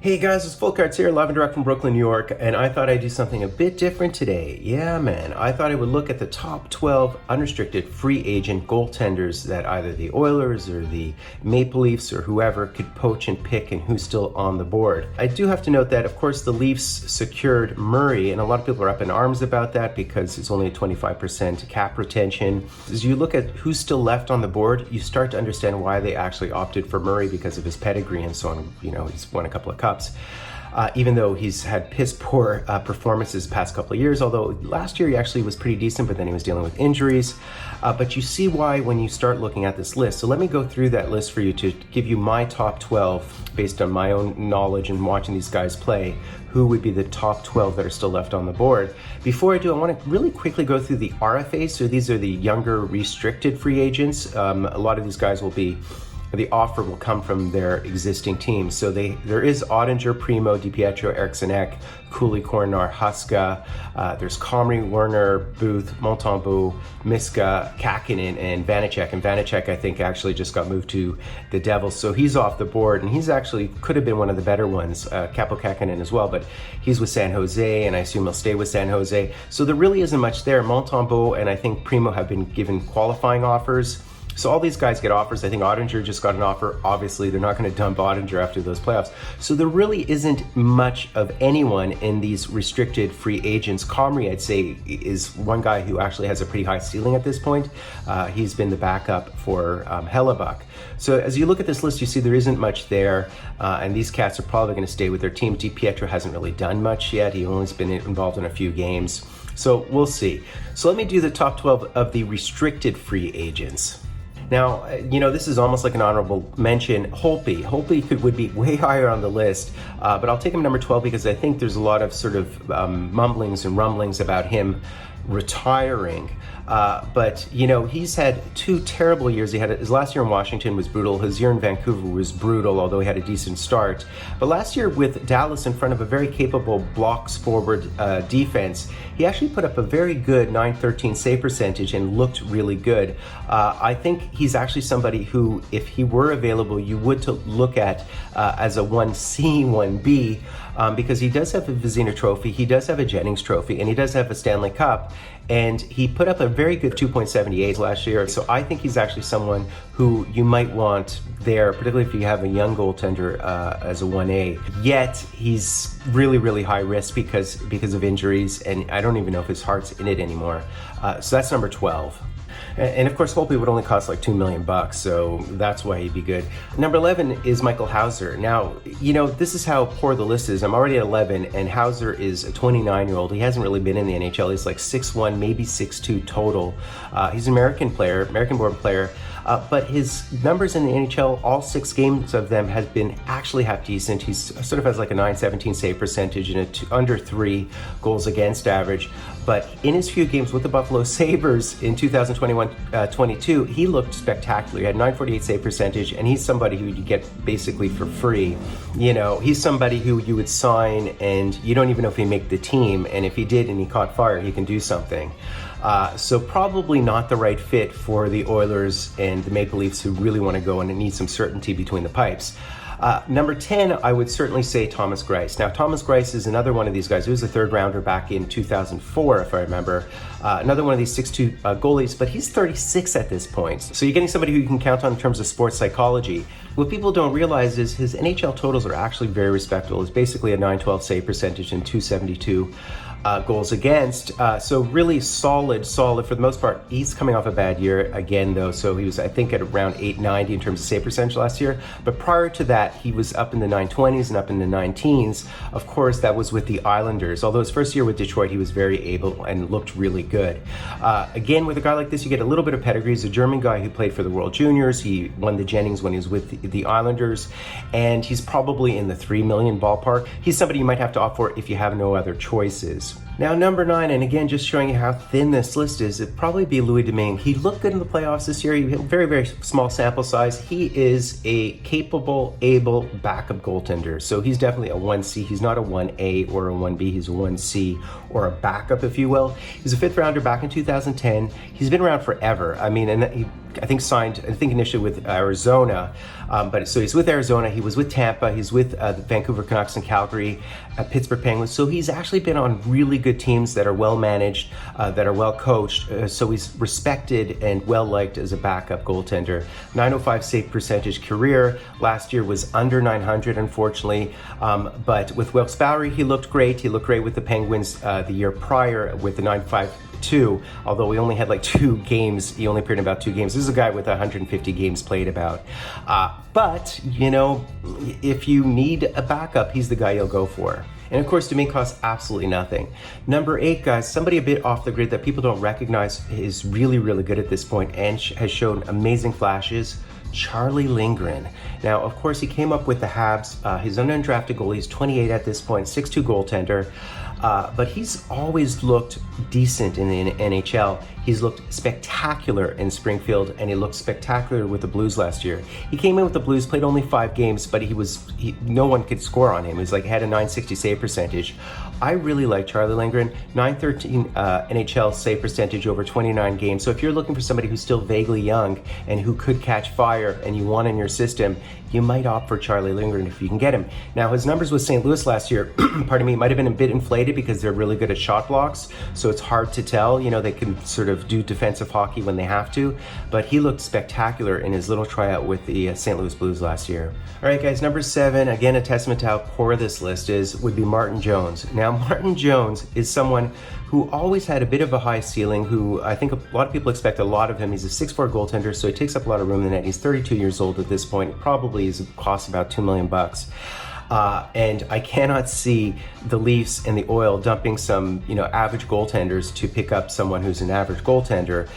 Hey guys, it's Full Cards here, live and direct from Brooklyn, New York, and I thought I'd do something a bit different today. Yeah, man, I thought I would look at the top 12 unrestricted free agent goaltenders that either the Oilers or the Maple Leafs or whoever could poach and pick and who's still on the board. I do have to note that, of course, the Leafs secured Murray, and a lot of people are up in arms about that because it's only a 25% cap retention. As you look at who's still left on the board, you start to understand why they actually opted for Murray because of his pedigree and so on. You know, he's won a couple of cups. Even though he's had piss poor performances the past couple of years, although last year he actually was pretty decent, but then he was dealing with injuries. But you see why when you start looking at this list. So let me go through that list for you to give you my top 12 based on my own knowledge and watching these guys play, who would be the top 12 that are still left on the board. Before I do, I want to really quickly go through the RFAs. So these are the younger restricted free agents. A lot of these guys will be the offer will come from their existing teams. So there is Ottinger, Primo, DiPietro, Eriksson Ek, Cooley, Coronar, Huska. There's Comrie, Werner, Booth, Montembeault, Miska, Kakinen, and Vanacek. And Vanacek, I think, actually just got moved to the Devils. So he's off the board, and he's actually could have been one of the better ones. Campbell Kakinen as well, but he's with San Jose, and I assume he'll stay with San Jose. So there really isn't much there. Montembeault and I think Primo have been given qualifying offers. So all these guys get offers. I think Ottinger just got an offer. Obviously, they're not going to dump Ottinger after those playoffs. So there really isn't much of anyone in these restricted free agents. Comrie, I'd say, is one guy who actually has a pretty high ceiling at this point. He's been the backup for Hellebuck. So as you look at this list, you see there isn't much there. And these cats are probably going to stay with their team. DiPietro hasn't really done much yet. He's only been involved in a few games. So we'll see. So let me do the top 12 of the restricted free agents. Now, you know, this is almost like an honorable mention. Holtby would be way higher on the list, but I'll take him number 12 because I think there's a lot of sort of mumblings and rumblings about him retiring. But you know, he's had two terrible years. His last year in Washington was brutal. His year in Vancouver was brutal, although he had a decent start. But last year with Dallas in front of a very capable blocks forward defense, he actually put up a very good .913 save percentage and looked really good. I think he's actually somebody who, if he were available, you would to look at as a 1C, 1B, because he does have a Vizina trophy, he does have a Jennings trophy, and he does have a Stanley Cup. And he put up a very good 2.78 last year. So I think he's actually someone who you might want there, particularly if you have a young goaltender as a 1A. Yet he's really, really high risk because of injuries, and I don't even know if his heart's in it anymore. So that's number 12. And of course, Holtby would only cost like $2 million, so that's why he'd be good. Number 11 is Michael Hauser. Now, you know, this is how poor the list is. I'm already at 11, and Hauser is a 29-year-old. He hasn't really been in the NHL. He's like 6'1", maybe 6'2" total. He's an American-born player. But his numbers in the NHL, all 6 games of them have been actually half decent. He's sort of has like a .917 save percentage and under 3 goals against average. But in his few games with the Buffalo Sabres in 2021-22, he looked spectacular. He had .948 save percentage, and he's somebody who you get basically for free. You know, he's somebody who you would sign, and you don't even know if he make the team. And if he did and he caught fire, he can do something. So probably not the right fit for the Oilers and the Maple Leafs, who really want to go and need some certainty between the pipes. Number 10, I would certainly say Thomas Grice. Now, Thomas Grice is another one of these guys. He was a third rounder back in 2004, if I remember. Another one of these 6'2" goalies, but he's 36 at this point. So you're getting somebody who you can count on in terms of sports psychology. What people don't realize is his NHL totals are actually very respectable. It's basically a .912 save percentage and .272 goals against. So really solid for the most part. He's coming off a bad year again, though. So he was, I think, at around .890 in terms of save percentage last year. But prior to that, he was up in the 920s and up in the 9-teens. Of course, that was with the Islanders. Although his first year with Detroit, he was very able and looked really good. Again, with a guy like this, you get a little bit of pedigree. He's a German guy who played for the World Juniors. He won the Jennings when he was with the Islanders. And he's probably in the $3 million ballpark. He's somebody you might have to opt for if you have no other choices. Now, number 9, and again, just showing you how thin this list is, it'd probably be Louis Domingue. He looked good in the playoffs this year. He had a very, very small sample size. He is a capable, able backup goaltender. So he's definitely a 1C. He's not a 1A or a 1B. He's a 1C or a backup, if you will. He's a 5th rounder back in 2010. He's been around forever. I mean, and he, I think signed, initially with Arizona, but so he's with Arizona, he was with Tampa, he's with the Vancouver Canucks and Calgary, Pittsburgh Penguins, so he's actually been on really good teams that are well managed, that are well coached, so he's respected and well liked as a backup goaltender. 905 save percentage career, last year was under 900 unfortunately, but with Wilkes-Barre he looked great with the Penguins the year prior with the 952, although we only had like 2 games, he only appeared in about 2 games. This is a guy with 150 games played about. But, you know, if you need a backup, he's the guy you'll go for. And of course, Domingue costs absolutely nothing. Number 8, guys, somebody a bit off the grid that people don't recognize is really, really good at this point and has shown amazing flashes. Charlie Lindgren. Now, of course, he came up with the Habs. He's an undrafted goalie. He's 28 at this point, 6'2" goaltender. But he's always looked decent in the NHL. He's looked spectacular in Springfield, and he looked spectacular with the Blues last year. He came in with the Blues, played only 5 games, but no one could score on him. He was like, had a 960 save percentage. I really like Charlie Lindgren, 913 NHL save percentage over 29 games. So if you're looking for somebody who's still vaguely young and who could catch fire and you want in your system, you might opt for Charlie Lindgren if you can get him. Now, his numbers with St. Louis last year, pardon me, might have been a bit inflated because they're really good at shot blocks. So it's hard to tell, you know, they can sort of do defensive hockey when they have to, but he looked spectacular in his little tryout with the St. Louis Blues last year. All right, guys, number 7, again, a testament to how poor this list is, would be Martin Jones. Now, Martin Jones is someone who always had a bit of a high ceiling, who I think a lot of people expect a lot of him. He's a 6'4" goaltender, so he takes up a lot of room in the net. He's 32 years old at this point. Probably costs about $2 million. And I cannot see the Leafs and the Oil dumping some, you know, average goaltenders to pick up someone who's an average goaltender.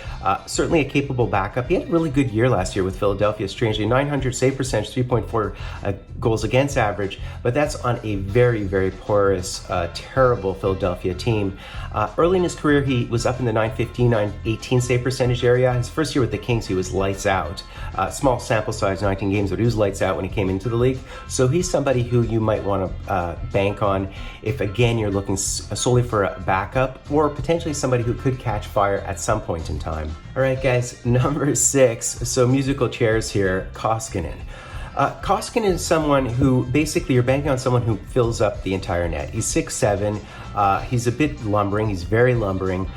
Certainly a capable backup. He had a really good year last year with Philadelphia, strangely. 900 save percentage, 3.4 goals against average, but that's on a very, very porous, terrible Philadelphia team. Early in his career, he was up in the 915, 918 save percentage area. His first year with the Kings, he was lights out. Small sample size, 19 games, but he was lights out when he came into the league. So he's somebody who you might want to bank on if, again, you're looking solely for a backup or potentially somebody who could catch fire at some point in time. All right, guys, number 6. So musical chairs here, Koskinen. Koskinen is someone who basically you're banking on someone who fills up the entire net. He's 6'7". He's a bit lumbering. He's very lumbering.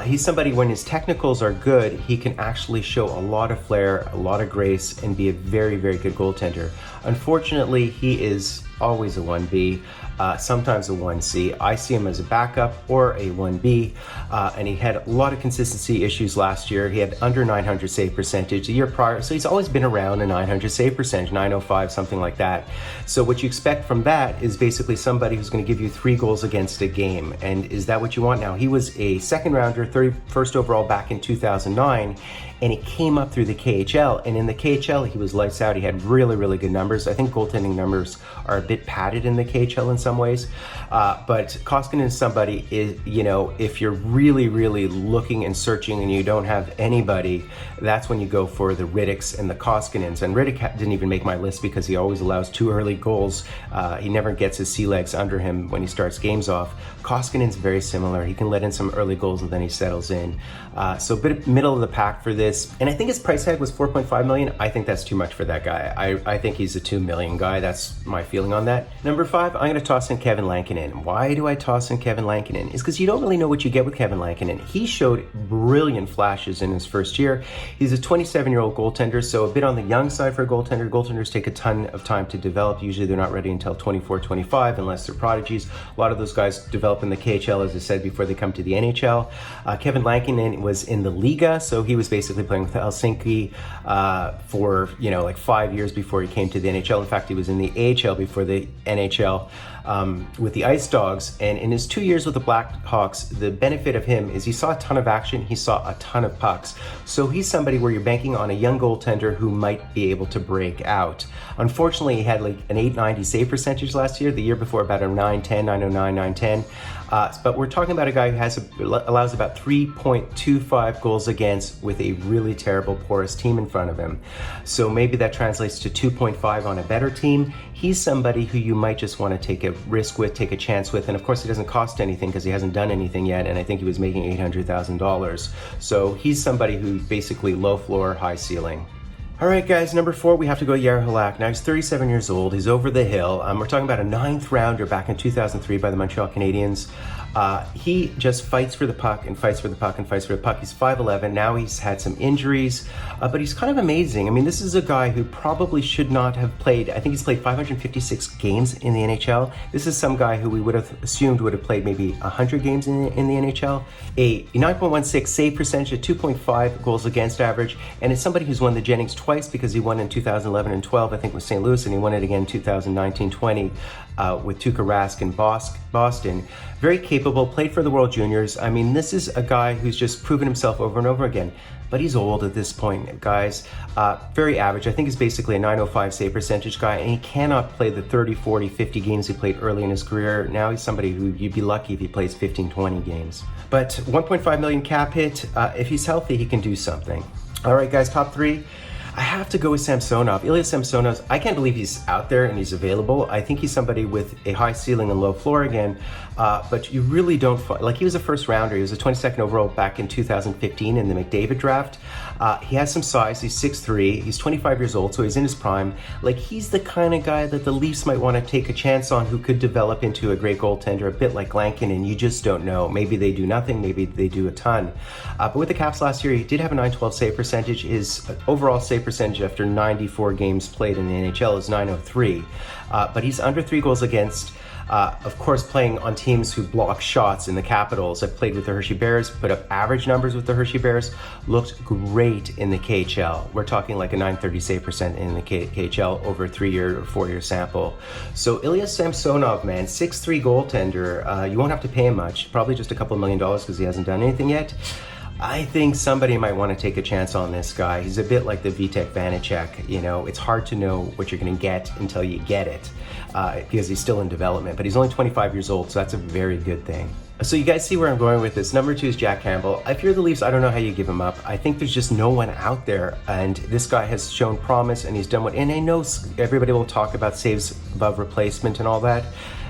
He's somebody, when his technicals are good, he can actually show a lot of flair, a lot of grace, and be a very, very good goaltender. Unfortunately, he is always a 1B, sometimes a 1C. I see him as a backup or a 1B, and he had a lot of consistency issues last year. He had under 900 save percentage the year prior, so he's always been around a 900 save percentage, 905, something like that. So what you expect from that is basically somebody who's going to give you 3 goals against a game, and is that what you want? Now, he was a second rounder, 31st overall back in 2009, and he came up through the KHL, and in the KHL he was lights out. He had really, really good numbers. I think goaltending numbers are a bit padded in the KHL in some ways, but Koskinen is somebody, if you're really, really looking and searching and you don't have anybody, that's when you go for the Ritticks and the Koskinens. And Rittick didn't even make my list because he always allows 2 early goals. He never gets his sea legs under him when he starts games off. Koskinen's very similar. He can let in some early goals and then he settles in. So a bit middle of the pack for this. And I think his price tag was $4.5 million. I think that's too much for that guy. I think he's a $2 million guy. That's my feeling on that. Number 5, I'm going to toss in Kevin Lankinen. Why do I toss in Kevin Lankinen? It's because you don't really know what you get with Kevin Lankinen. He showed brilliant flashes in his first year. He's a 27-year-old goaltender, so a bit on the young side for a goaltender. Goaltenders take a ton of time to develop. Usually they're not ready until 24, 25, unless they're prodigies. A lot of those guys develop in the KHL, as I said, before they come to the NHL. Kevin Lankinen was in the Liga, so he was basically playing with Helsinki for, like 5 years before he came to the NHL. In fact, he was in the AHL before the NHL with the Ice Dogs. And in his 2 years with the Blackhawks, the benefit of him is he saw a ton of action. He saw a ton of pucks. So he's somebody where you're banking on a young goaltender who might be able to break out. Unfortunately, he had like an 890 save percentage last year. The year before, about a 910, 909, 910. But we're talking about a guy who allows about 3.25 goals against with a really terrible, porous team in front of him. So maybe that translates to 2.5 on a better team. He's somebody who you might just want to take a risk with, take a chance with. And of course, it doesn't cost anything because he hasn't done anything yet. And I think he was making $800,000. So he's somebody who basically low floor, high ceiling. All right, guys, number 4, we have to go Jaroslav Halak. Now, he's 37 years old. He's over the hill. We're talking about a 9th rounder back in 2003 by the Montreal Canadiens. He just fights for the puck and fights for the puck and fights for the puck. He's 5'11". Now he's had some injuries, but he's kind of amazing. I mean, this is a guy who probably should not have played. I think he's played 556 games in the NHL. This is some guy who we would have assumed would have played maybe 100 games in the NHL. A 9.16 save percentage, a 2.5 goals against average, and it's somebody who's won the Jennings twice because he won in 2011 and 12, I think, with St. Louis, and he won it again in 2019-20 with Tuukka Rask in Boston. Very capable, played for the World Juniors. I mean, this is a guy who's just proven himself over and over again. But he's old at this point, guys. Very average. I think he's basically a 905 save percentage guy, and he cannot play the 30, 40, 50 games he played early in his career. Now he's somebody who you'd be lucky if he plays 15, 20 games. But 1.5 million cap hit. If he's healthy, he can do something. All right, guys, top 3. I have to go with Samsonov. Ilya Samsonov, I can't believe he's out there and he's available. I think he's somebody with a high ceiling and low floor again, but you really don't like, he was a first rounder. He was a 22nd overall back in 2015 in the McDavid draft. He has some size. He's 6'3". He's 25 years old, so he's in his prime. Like, he's the kind of guy that the Leafs might want to take a chance on, who could develop into a great goaltender, a bit like Lindgren, and you just don't know. Maybe they do nothing, maybe they do a ton. But with the Caps last year, he did have a 912 save percentage. His overall save percentage after 94 games played in the NHL is 903. But he's under 3 goals against. Of course, playing on teams who block shots in the Capitals. I've played with the Hershey Bears, put up average numbers with the Hershey Bears, looked great in the KHL. We're talking like a 930 save percent in the KHL over a 3-year or 4-year sample. So Ilya Samsonov, man, 6'3" goaltender. You won't have to pay him much, probably just a couple $1 million because he hasn't done anything yet. I think somebody might want to take a chance on this guy. He's a bit like the Vitek Vanacek. You know, it's hard to know what you're going to get until you get it because he's still in development. But he's only 25 years old, so that's a very good thing. So you guys see where I'm going with this. Number 2 is Jack Campbell. If you're the Leafs, I don't know how you give him up. I think there's just no one out there, and this guy has shown promise, and he's done what. And I know everybody will talk about saves above replacement and all that.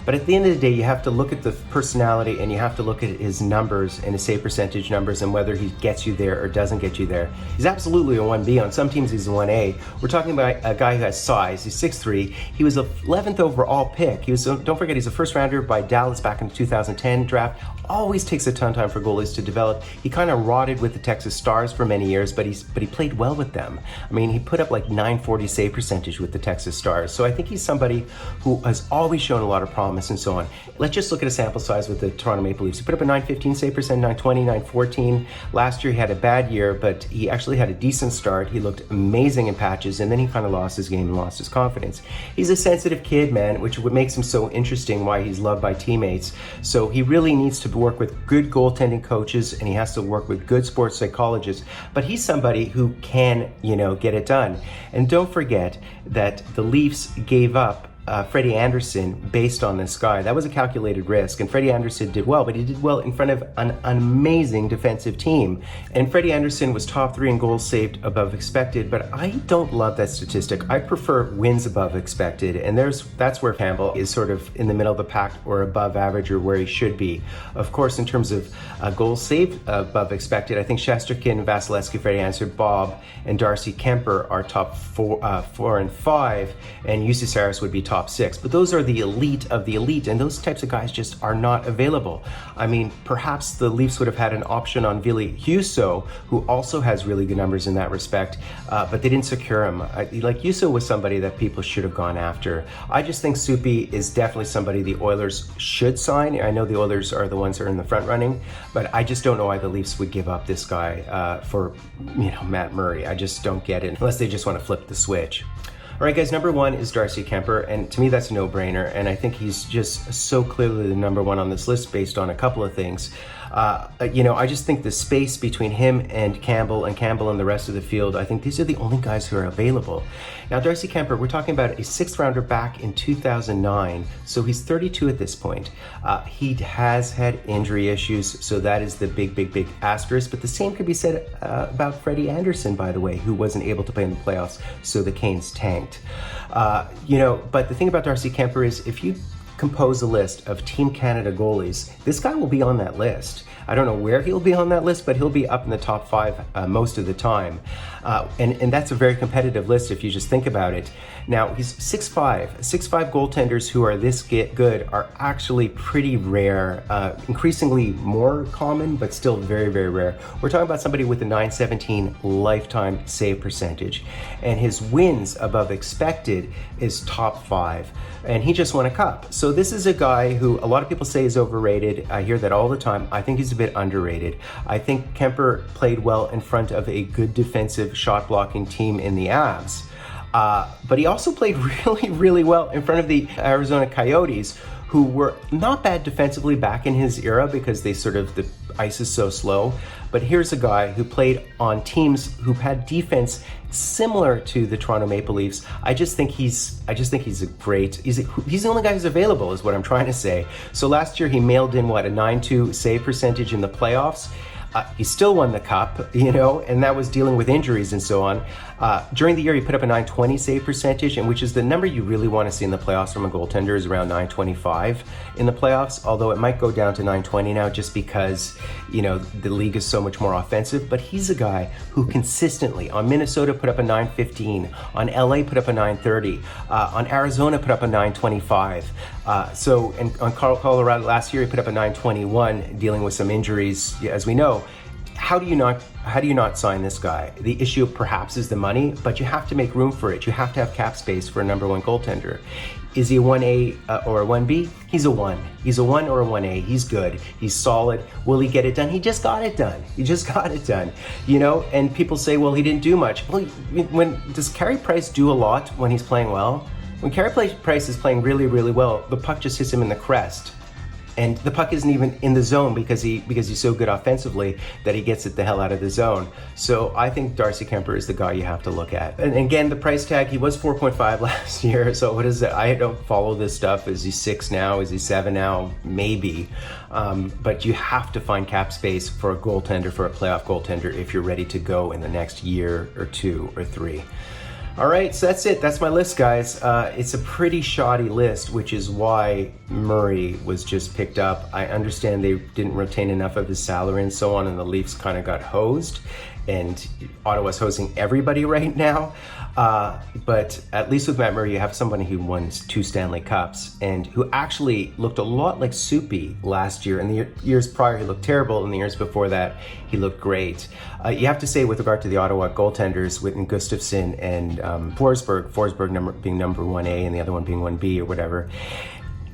But at the end of the day, you have to look at the personality and you have to look at his numbers and his save percentage numbers and whether he gets you there or doesn't get you there. He's absolutely a 1B. On some teams, he's a 1A. We're talking about a guy who has size. He's 6'3". He was the 11th overall pick. Don't forget, he's a first rounder by Dallas back in the 2010 draft. Always takes a ton of time for goalies to develop. He kind of rotted with the Texas Stars for many years, but he played well with them. I mean, he put up like 940 save percentage with the Texas Stars. So I think he's somebody who has always shown a lot of promise and so on. Let's just look at a sample size with the Toronto Maple Leafs. He put up a 915 save percent, 920, 914. Last year he had a bad year, but he actually had a decent start. He looked amazing in patches, and then he kind of lost his game and lost his confidence. He's a sensitive kid, man, which what makes him so interesting, why he's loved by teammates. So he really needs to work with good goaltending coaches, and he has to work with good sports psychologists. But he's somebody who can, get it done. And don't forget that the Leafs gave up Freddie Anderson based on this guy. That was a calculated risk, and Freddie Anderson did well, but he did well in front of an amazing defensive team. And Freddie Anderson was top 3 in goals saved above expected, but I don't love that statistic. I prefer wins above expected, and that's where Campbell is sort of in the middle of the pack or above average or where he should be. Of course, in terms of goals saved above expected, I think Shesterkin, Vasilevsky, Freddie Anderson, Bob, and Darcy Kuemper are top 4 and 5, and UC Saros would be top 6, but those are the elite of the elite, and those types of guys just are not available. I mean, perhaps the Leafs would have had an option on Ville Husso, who also has really good numbers in that respect, but they didn't secure him. Husso was somebody that people should have gone after. I just think Soupy is definitely somebody the Oilers should sign. I know the Oilers are the ones that are in the front running, but I just don't know why the Leafs would give up this guy for Matt Murray. I just don't get it, unless they just want to flip the switch. All right, guys, number 1 is Darcy Kuemper, and to me that's a no-brainer, and I think he's just so clearly the number 1 on this list based on a couple of things. I just think the space between him and Campbell and the rest of the field, I think these are the only guys who are available. Now, Darcy Kuemper, we're talking about a 6th rounder back in 2009, so he's 32 at this point. He has had injury issues, so that is the big asterisk, but the same could be said about Freddie Anderson, by the way, who wasn't able to play in the playoffs, so the Canes tanked. But the thing about Darcy Kuemper is if you compose a list of Team Canada goalies, this guy will be on that list. I don't know where he'll be on that list, but he'll be up in the top 5 most of the time. And that's a very competitive list if you just think about it. Now, he's 6'5". 6'5" goaltenders who are this good are actually pretty rare, increasingly more common, but still very rare. We're talking about somebody with a .917 lifetime save percentage, and his wins above expected is top 5, and he just won a cup. So this is a guy who a lot of people say is overrated. I hear that all the time. I think he's a bit underrated. I think Kuemper played well in front of a good defensive shot blocking team in the Avs. But he also played really well in front of the Arizona Coyotes, who were not bad defensively back in his era because the ice is so slow. But here's a guy who played on teams who had defense similar to the Toronto Maple Leafs. I just think he's the only guy who's available, is what I'm trying to say. So last year he mailed in a 9.2 save percentage in the playoffs. He still won the cup, and that was dealing with injuries and so on. During the year, he put up a .920 save percentage, and which is the number you really want to see in the playoffs from a goaltender, is around .925 in the playoffs, although it might go down to .920 now just because, the league is so much more offensive. But he's a guy who consistently, on Minnesota, put up a .915, on LA put up a .930, on Arizona put up a .925. And on Colorado last year, he put up a .921, dealing with some injuries, as we know. How do you not sign this guy? The issue perhaps is the money, but you have to make room for it. You have to have cap space for a number 1 goaltender. Is he a 1A or a 1B? He's a 1. He's a 1 or a 1A. He's good. He's solid. Will he get it done? He just got it done. And people say, well, he didn't do much. Well, does Carey Price do a lot when he's playing well? When Carey Price is playing really well, the puck just hits him in the crest. And the puck isn't even in the zone because he's so good offensively that he gets it the hell out of the zone. So I think Darcy Kuemper is the guy you have to look at. And again, the price tag, he was 4.5 last year. So what is it? I don't follow this stuff. Is he 6 now? Is he 7 now? Maybe. But you have to find cap space for a goaltender, for a playoff goaltender, if you're ready to go in the next year or 2 or 3. All right, so that's it. That's my list, guys. It's a pretty shoddy list, which is why Murray was just picked up. I understand they didn't retain enough of his salary and so on, and the Leafs kind of got hosed. And Ottawa's hosing everybody right now. But at least with Matt Murray, you have somebody who won 2 Stanley Cups and who actually looked a lot like Soupy last year. In the years prior, he looked terrible. In the years before that, he looked great. You have to say, with regard to the Ottawa goaltenders, Whitney Gustafson and Forsberg being number 1A and the other one being 1B or whatever,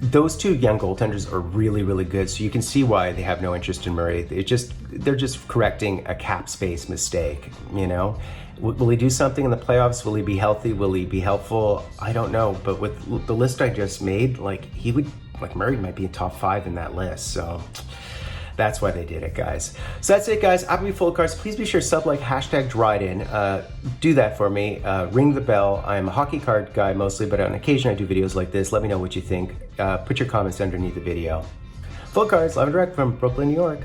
those 2 young goaltenders are really good, so you can see why they have no interest in Murray. They're just correcting a cap space mistake, Will he do something in the playoffs? Will he be healthy? Will he be helpful? I don't know, but with the list I just made, Murray might be in top 5 in that list, so that's why they did it, guys. So that's it, guys. After we full cards, please be sure to #DryIt. Do that for me. Ring the bell. I'm a hockey card guy mostly, but on occasion I do videos like this. Let me know what you think. Put your comments underneath the video. Full cards, live and direct from Brooklyn, New York.